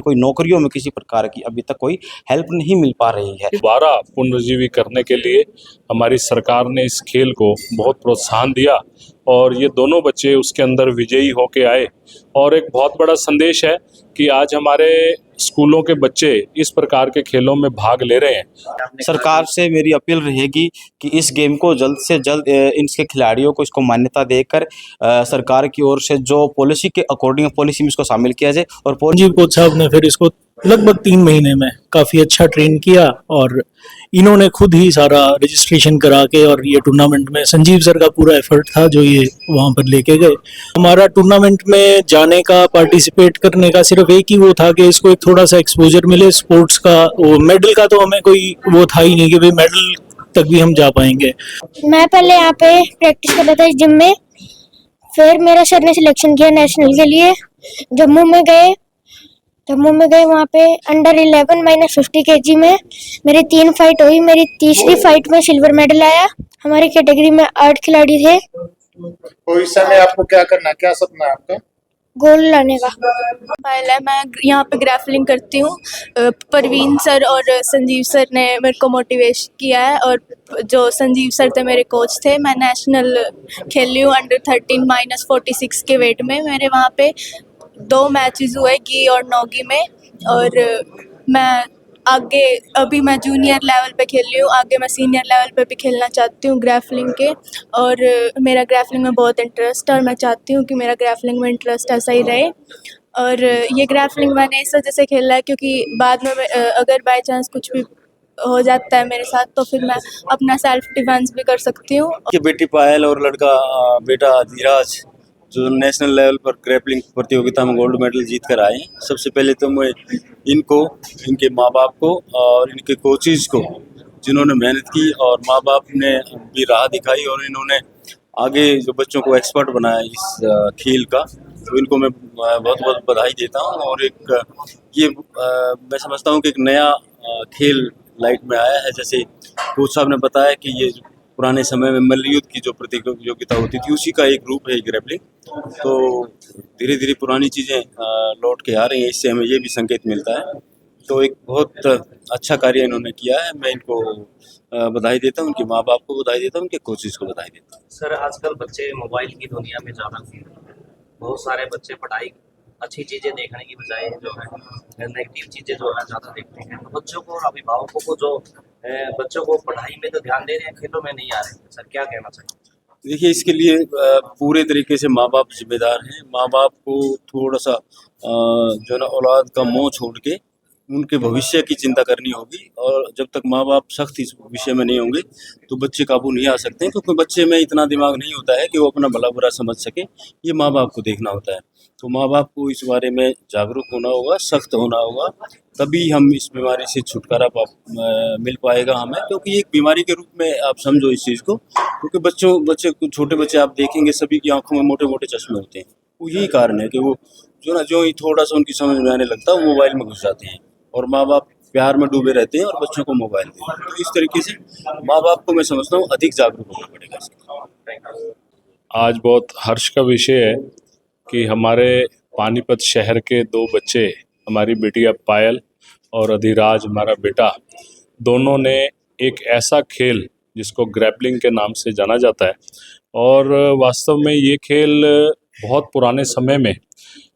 कोई नौकरियों में किसी प्रकार की अभी तक कोई हेल्प नहीं मिल पा रही है। दोबारा पुनर्जीवी करने के लिए हमारी सरकार ने इस खेल को बहुत प्रोत्साहन दिया और ये दोनों बच्चे उसके अंदर विजयी होके आए। और एक बहुत बड़ा संदेश है कि आज हमारे स्कूलों के बच्चे इस प्रकार के खेलों में भाग ले रहे हैं। सरकार से मेरी अपील रहेगी कि इस गेम को जल्द से जल्द इनके खिलाड़ियों को इसको मान्यता देकर सरकार की ओर से जो पॉलिसी के अकॉर्डिंग पॉलिसी में इसको शामिल किया जाए। और संजीव कोच साहब ने फिर इसको लगभग 3 महीने में काफी अच्छा ट्रेन किया और इन्होंने खुद ही सारा रजिस्ट्रेशन करा के, और ये टूर्नामेंट में संजीव सर का पूरा एफर्ट था जो ये वहां पर लेके गए। हमारा टूर्नामेंट में जाने का, पार्टिसिपेट करने का सिर्फ एक ही वो था कि इसको एक थोड़ा सा एक्सपोजर मिले स्पोर्ट्स का। वो मेडल का तो हमें कोई वो था ही नहीं कि भाई मेडल तक भी हम जा पाएंगे। मैं पहले यहाँ पे प्रैक्टिस कर रहा था इस जिम में, फिर मेरा सर ने सिलेक्शन किया नेशनल के लिए। जम्मू में गए वहाँ पे अंडर 11 -50 kg में मेरी 3 फाइट हुई। मेरी तीसरी फाइट में सिल्वर मेडल आया। हमारी कैटेगरी में 8 खिलाड़ी थे। भविष्य में आपको क्या करना है, क्या सपना है आपका? गोल्ड लाने का। पहले मैं यहाँ पे ग्रैपलिंग करती हूँ। परवीन सर और संजीव सर ने मेरे को मोटिवेट किया है, और जो संजीव सर थे मेरे कोच थे। मैं नेशनल खेली हूँ अंडर 13 -46 के वेट में। मेरे वहाँ पे 2 मैचेस हुए गी और नौगी में, और मैं आगे अभी मैं जूनियर लेवल पे खेल रही हूँ। आगे मैं सीनियर लेवल पे भी खेलना चाहती हूँ ग्रैपलिंग के, और मेरा ग्रैपलिंग में बहुत इंटरेस्ट है और मैं चाहती हूँ कि मेरा ग्रैपलिंग में इंटरेस्ट ऐसा ही रहे। और ये ग्रैपलिंग मैंने इस वजह से खेला है क्योंकि बाद में अगर बाय चांस कुछ भी हो जाता है मेरे साथ तो फिर मैं अपना सेल्फ डिफेंस भी कर सकती हूँ। बेटी पायल और लड़का बेटा धीराज जो नेशनल लेवल पर ग्रैपलिंग प्रतियोगिता में गोल्ड मेडल जीत कर आए। सबसे पहले तो मैं इनको, इनके माँ बाप को और इनके कोचेज को जिन्होंने मेहनत की और माँ बाप ने भी राह दिखाई और इन्होंने आगे जो बच्चों को एक्सपर्ट बनाया इस खेल का, तो इनको मैं बहुत बहुत बधाई देता हूँ। और एक ये मैं समझता हूँ कि एक नया खेल लाइट में आया है। जैसे कोच साहब ने बताया कि ये पुराने समय में मल्लयुद्ध की जो प्रतियोगिता होती थी उसी का एक रूप है ग्रैपलिंग। तो धीरे धीरे पुरानी चीज़ें लौट के आ रही हैं, इससे हमें ये भी संकेत मिलता है। तो एक बहुत अच्छा कार्य इन्होंने किया है। मैं इनको बधाई देता हूँ, उनके माँ बाप को बधाई देता हूँ, उनके कोचेस को बधाई देता हूँ। सर, आजकल बच्चे मोबाइल की दुनिया में ज़्यादा, बहुत सारे बच्चे पढ़ाई अच्छी चीज़ें देखने की बजाय जो है नेगेटिव चीज़ें जो है ज़्यादा देखते हैं। तो बच्चों को और अभिभावकों को जो बच्चों को पढ़ाई में तो ध्यान दे रहे हैं, खेलों में नहीं आ रहे हैं, सर क्या कहना चाहिए? देखिए, इसके लिए पूरे तरीके से माँ बाप जिम्मेदार हैं। माँ बाप को थोड़ा सा जो है ना औलाद का मोह छोड़ के उनके भविष्य की चिंता करनी होगी। और जब तक माँ बाप सख्त इस विषय में नहीं होंगे तो बच्चे काबू नहीं आ सकते हैं, क्योंकि बच्चे में इतना दिमाग नहीं होता है कि वो अपना भला बुरा समझ सके। ये माँ बाप को देखना होता है। तो माँ बाप को इस बारे में जागरूक होना होगा, सख्त होना होगा, तभी हम इस बीमारी से छुटकारा मिल पाएगा हमें। क्योंकि एक बीमारी के रूप में आप समझो इस चीज़ को, क्योंकि छोटे बच्चे आप देखेंगे सभी की आंखों में मोटे मोटे चश्मे होते हैं। वो यही कारण है कि वो जो ही थोड़ा सा उनकी समझ में आने लगता है वो मोबाइल में घुस जाते हैं और माँ बाप प्यार में डूबे रहते हैं और बच्चों को मोबाइल देते हैं। तो इस तरीके से माँ बाप को मैं समझता हूँ अधिक जागरूक होना पड़ेगा इसके। आज बहुत हर्ष का विषय है कि हमारे पानीपत शहर के 2 बच्चे, हमारी बेटियां पायल और अधिराज हमारा बेटा, दोनों ने एक ऐसा खेल जिसको ग्रैपलिंग के नाम से जाना जाता है, और वास्तव में ये खेल बहुत पुराने समय में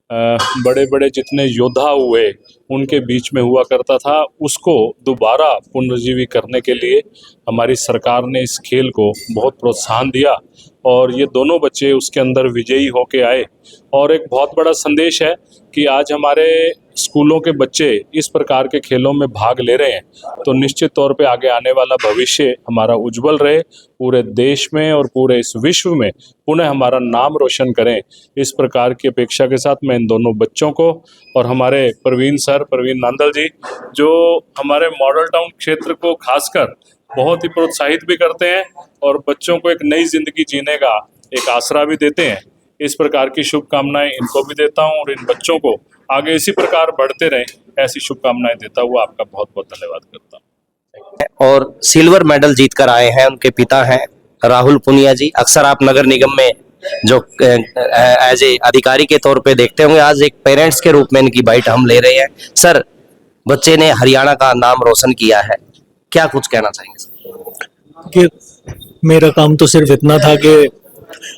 बड़े बड़े जितने योद्धा हुए उनके बीच में हुआ करता था, उसको दोबारा पुनर्जीवी करने के लिए हमारी सरकार ने इस खेल को बहुत प्रोत्साहन दिया और ये दोनों बच्चे उसके अंदर विजयी होके आए। और एक बहुत बड़ा संदेश है कि आज हमारे स्कूलों के बच्चे इस प्रकार के खेलों में भाग ले रहे हैं, तो निश्चित तौर पे आगे आने वाला भविष्य हमारा उज्जवल रहे, पूरे देश में और पूरे इस विश्व में पुनः हमारा नाम रोशन करें। इस प्रकार की अपेक्षा के साथ मैं इन दोनों बच्चों को और हमारे प्रवीण नांदल जी, जो हमारे मॉडल टाउन क्षेत्र को खासकर बहुत ही प्रोत्साहित भी करते हैं और बच्चों को एक नई जिंदगी जीने का एक आसरा भी देते हैं, इस प्रकार की शुभकामनाएं इनको भी देता हूं और इन बच्चों को आगे इसी प्रकार बढ़ते रहें, ऐसी शुभकामनाएं देता हुआ आपका बहुत बहुत धन्यवाद करता हूं। और सिल्वर मेडल जीत कर आए हैं, उनके पिता हैं राहुल पुनिया जी। अक्सर आप नगर निगम में जो एज ए अधिकारी के तौर पे देखते होंगे, आज एक पेरेंट्स के रूप में इनकी बाइट हम ले रहे हैं। सर, बच्चे ने हरियाणा का नाम रोशन किया है, क्या कुछ कहना चाहेंगे? कि मेरा काम तो सिर्फ इतना था कि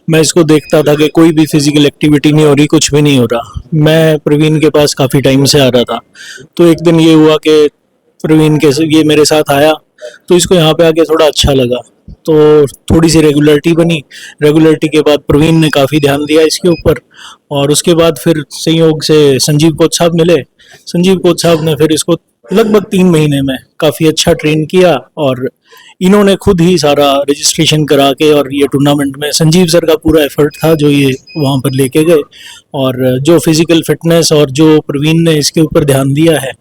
मैं इसको देखता था कि कोई भी फिजिकल एक्टिविटी नहीं हो रही, कुछ भी नहीं हो रहा। मैं प्रवीण के पास काफ़ी टाइम से आ रहा था, तो एक दिन ये हुआ कि प्रवीण के ये मेरे साथ आया, तो इसको यहाँ पे आके थोड़ा अच्छा लगा, तो थोड़ी सी रेगुलरिटी बनी। रेगुलरिटी के बाद प्रवीण ने काफ़ी ध्यान दिया इसके ऊपर, और उसके बाद फिर संयोग से संजीव कोच साहब मिले। संजीव कोच साहब ने फिर इसको लगभग 3 महीने में काफ़ी अच्छा ट्रेन किया, और इन्होंने खुद ही सारा रजिस्ट्रेशन करा के, और ये टूर्नामेंट में संजीव सर का पूरा एफर्ट था जो ये वहाँ पर लेके गए, और जो फिजिकल फिटनेस और जो प्रवीण ने इसके ऊपर ध्यान दिया है,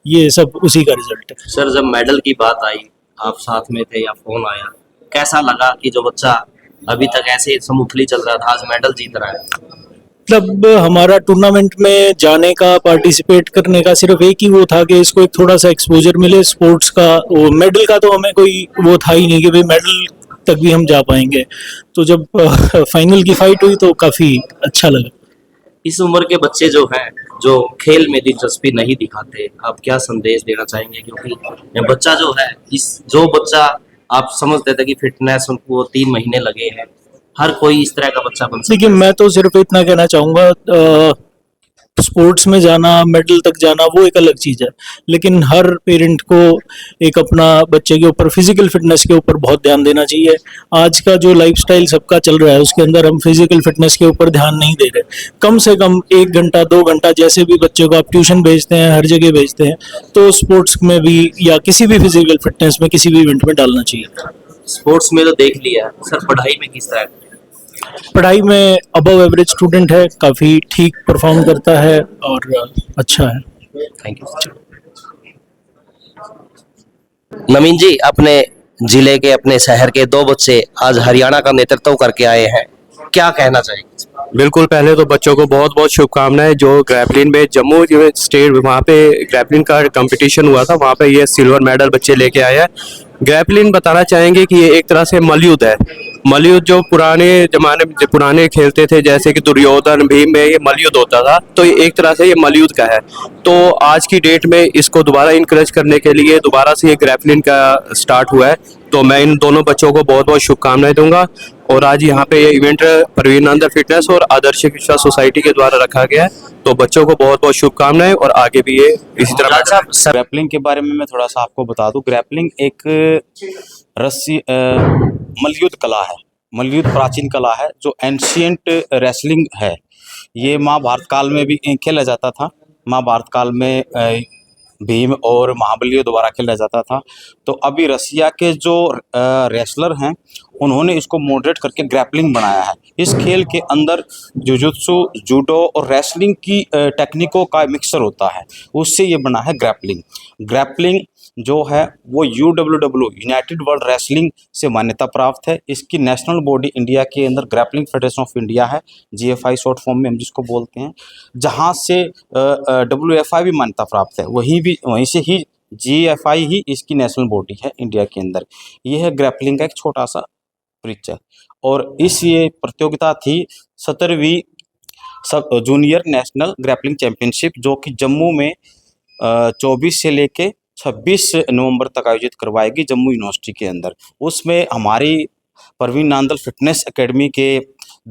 ये सब उसी का रिजल्ट है। सर, जब मेडल की बात आई, आप साथ में थे या फोन आया, कैसा लगा कि जो बच्चा अभी तक ऐसे स्मूथली चल रहा था, आज मेडल जीत रहा है? मतलब हमारा टूर्नामेंट में जाने का, पार्टिसिपेट करने का सिर्फ एक ही वो था कि इसको एक थोड़ा सा एक्सपोजर मिले स्पोर्ट्स का। वो मेडल का तो हमें कोई वो था ही नहीं कि भाई मेडल तक भी हम जा पाएंगे। तो जब फाइनल की फाइट हुई तो काफ़ी अच्छा लगा। इस उम्र के बच्चे जो हैं, जो खेल में दिलचस्पी नहीं दिखाते, आप क्या संदेश देना चाहेंगे? क्योंकि बच्चा जो है, जो बच्चा आप समझते थे कि फिटनेस उनको 3 महीने लगे हैं, हर कोई इस तरह का बच्चा बन सकता देखिए, मैं तो सिर्फ इतना कहना चाहूँगा, स्पोर्ट्स में जाना, मेडल तक जाना वो एक अलग चीज़ है, लेकिन हर पेरेंट को एक अपना बच्चे के ऊपर फिजिकल फिटनेस के ऊपर बहुत ध्यान देना चाहिए। आज का जो लाइफस्टाइल सबका चल रहा है उसके अंदर हम फिजिकल फिटनेस के ऊपर ध्यान नहीं दे रहे। कम से कम 1 घंटा 2 घंटा, जैसे भी बच्चे को आप ट्यूशन भेजते हैं, हर जगह भेजते हैं, तो स्पोर्ट्स में भी या किसी भी फिजिकल फिटनेस में किसी भी इवेंट में डालना चाहिए। स्पोर्ट्स में तो देख लिया सर, पढ़ाई में किस तरह? पढ़ाई में अबव एवरेज स्टूडेंट है, काफ़ी ठीक परफॉर्म करता है और अच्छा है। Thank you. नवीन जी, अपने जिले के, अपने शहर के 2 बच्चे आज हरियाणा का नेतृत्व करके आए हैं, क्या कहना चाहेंगे? बिल्कुल, पहले तो बच्चों को बहुत बहुत शुभकामनाएं। जो ग्रैपलिन में जम्मू स्टेट वहाँ पे ग्रैपलिन का कंपटीशन हुआ था, वहाँ पे ये सिल्वर मेडल बच्चे लेके आए हैं। ग्रैपलिन बताना चाहेंगे कि ये एक तरह से मलयुद्ध है। मलयुद्ध जो पुराने जमाने में पुराने खेलते थे, जैसे कि दुर्योधन भीम में ये मलयुद्ध होता था, तो ये एक तरह से ये मलयुद्ध का है। तो आज की डेट में इसको दोबारा इनकरेज करने के लिए दोबारा से ये ग्रैपलिन का स्टार्ट हुआ है। तो मैं इन दोनों बच्चों को बहुत बहुत शुभकामनाएं दूंगा। और आज यहाँ पे ये इवेंट प्रवीण नंदन फिटनेस और आदर्श शिक्षा सोसाइटी के द्वारा रखा गया है। तो बच्चों को बहुत बहुत शुभकामनाएं, और आगे भी ये इसी तरह। ग्रैपलिंग के बारे में मैं थोड़ा सा आपको बता दूं। ग्रैपलिंग एक रस्सी मलयुद्ध कला है। मलयुद्ध प्राचीन कला है जो एंशियंट रेसलिंग है। ये महाभारत काल में भी खेला जाता था। महाभारत काल में भीम और महाबलियों द्वारा खेला जाता था। तो अभी रसिया के जो रेसलर हैं उन्होंने इसको मॉडरेट करके ग्रैपलिंग बनाया है। इस खेल के अंदर जुजुत्सु, जूडो और रेसलिंग की टेक्निकों का मिक्सर होता है, उससे ये बना है ग्रैपलिंग। ग्रैपलिंग जो है वो UWW यूनाइटेड वर्ल्ड रेसलिंग से मान्यता प्राप्त है। इसकी नेशनल बॉडी इंडिया के अंदर ग्रैपलिंग फेडरेशन ऑफ इंडिया है, GFI शॉर्ट फॉर्म में हम जिसको बोलते हैं, जहाँ से WFI भी मान्यता प्राप्त है। वहीं से ही GFI ही इसकी नेशनल बॉडी है इंडिया के अंदर। यह है ग्रैपलिंग का एक छोटा सा परिचय। और इस ये प्रतियोगिता थी 17वीं सब जूनियर नेशनल ग्रैपलिंग चैंपियनशिप, जो कि जम्मू में 24 से लेके 26 नवंबर तक आयोजित करवाएगी जम्मू यूनिवर्सिटी के अंदर। उसमें हमारी प्रवीण नंदन फिटनेस एकेडमी के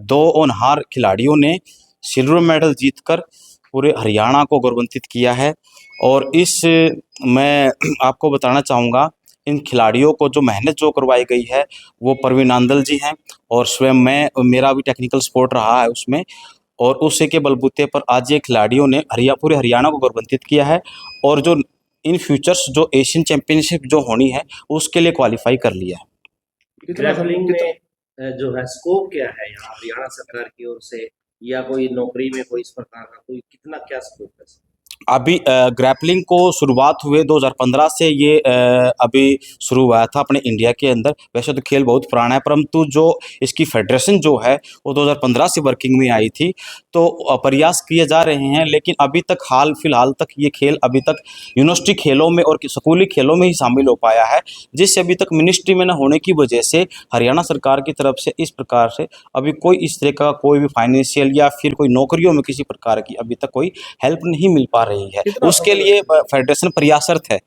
2 होनहार खिलाड़ियों ने सिल्वर मेडल जीतकर पूरे हरियाणा को गौरवान्वित किया है। और इस मैं आपको बताना चाहूँगा, इन खिलाड़ियों को जो मेहनत जो करवाई गई है वो प्रवीण नंदन जी हैं, और स्वयं मेरा भी टेक्निकल सपोर्ट रहा है उसमें। और उसी के बलबूते पर आज ये खिलाड़ियों ने पूरे हरियाणा को गौरवान्वित किया है, और जो इन फ्यूचर्स जो एशियन चैंपियनशिप जो होनी है उसके लिए क्वालिफाई कर लिया है। ग्रैपलिंग में जो है स्कोप क्या है यहाँ हरियाणा सरकार की ओर से, या कोई नौकरी में कोई इस प्रकार का कोई कितना क्या स्कोप है? अभी ग्रैपलिंग को शुरुआत हुए 2015 से ये अभी शुरू हुआ था अपने इंडिया के अंदर। वैसे तो खेल बहुत पुराना है, परंतु जो इसकी फेडरेशन जो है वो 2015 से वर्किंग में आई थी। तो प्रयास किए जा रहे हैं, लेकिन अभी तक हाल फिलहाल तक ये खेल अभी तक यूनिवर्सिटी खेलों में और स्कूली खेलों में ही शामिल हो पाया है, जिससे अभी तक मिनिस्ट्री में न होने की वजह से हरियाणा सरकार की तरफ से इस प्रकार से अभी कोई इस तरह का कोई भी फाइनेंशियल या फिर कोई नौकरियों में किसी प्रकार की अभी तक कोई हेल्प नहीं मिल पा रही है। कितना उसके समय लिए फेडरेशन प्रयासरत है।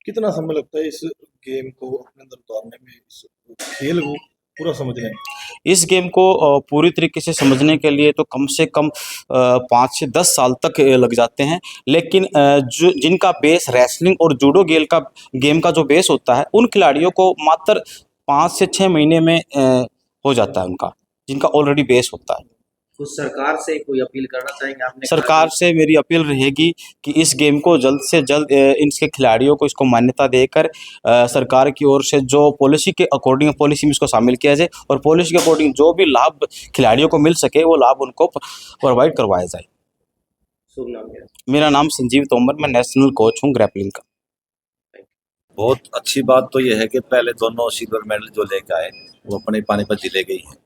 कितना समय लगता है इस गेम को अपने अंदर उतारने में, इस खेल को पूरा समझने में? इस गेम को पूरी तरीके से समझने के लिए तो कम से कम 5 से 10 साल तक लग जाते हैं, लेकिन जो जिनका बेस रेसलिंग और जूडो गेम का जो बेस होता है, उन खिलाड़ियों को मात्र 5 से 6 महीने में हो जाता है उनका, जिनका ऑलरेडी बेस होता है। कुछ सरकार से कोई अपील करना चाहेंगे? आपने सरकार से मेरी अपील रहेगी कि इस गेम को जल्द से जल्द इनके खिलाड़ियों को इसको मान्यता देकर सरकार की ओर से जो पॉलिसी के अकॉर्डिंग पॉलिसी में इसको शामिल किया जाए और पॉलिसी के अकॉर्डिंग जो भी लाभ खिलाड़ियों को मिल सके वो लाभ उनको प्रोवाइड करवाया जाए। शुभ नाम क्या है? मेरा नाम संजीव तोमर, मैं नेशनल कोच हूँ ग्रैपलिंग का। बहुत अच्छी बात तो यह है कि पहले दोनों सिल्वर मेडल जो लेकर आए वो अपने पानीपत जिले के ही हैं,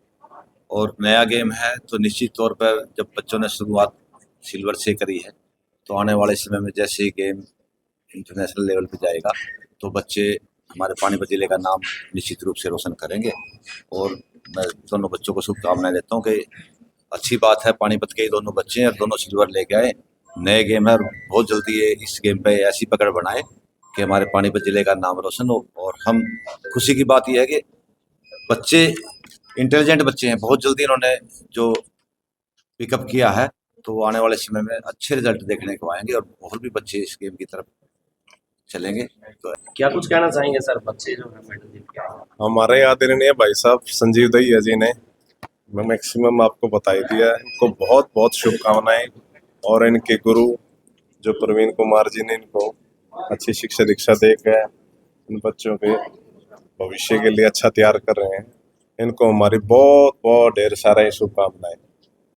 और नया गेम है तो निश्चित तौर पर जब बच्चों ने शुरुआत सिल्वर से करी है तो आने वाले समय में जैसे ही गेम इंटरनेशनल लेवल पे जाएगा तो बच्चे हमारे पानीपत जिले का नाम निश्चित रूप से रोशन करेंगे। और मैं दोनों बच्चों को शुभकामनाएं देता हूँ कि अच्छी बात है, पानीपत के ही दोनों बच्चे हैं और दोनों सिल्वर लेके आए। नए गेम है और बहुत जल्दी ये इस गेम पे ऐसी पकड़ बनाए कि हमारे पानीपत जिले का नाम रोशन हो। और हम खुशी की बात यह है कि बच्चे इंटेलिजेंट बच्चे हैं, बहुत जल्दी इन्होंने जो पिकअप किया है तो आने वाले समय में अच्छे रिजल्ट देखने को आएंगे और भी बच्चे इस गेम की तरफ चलेंगे। तो क्या कुछ कहना चाहेंगे सर, बच्चे जो है मेडल जीत के आए? हमारे आदरणीय भाई साहब संजीव दहिया जी ने मैक्सिमम आपको बता ही दिया है। इनको बहुत बहुत शुभकामनाएं, और इनके गुरु जो प्रवीण कुमार जी ने इनको अच्छी शिक्षा दीक्षा देकर इन बच्चों के भविष्य के लिए अच्छा तैयार कर रहे हैं। इनको हमारी बहुत बहुत ढेर सारा शुभकामनाएं।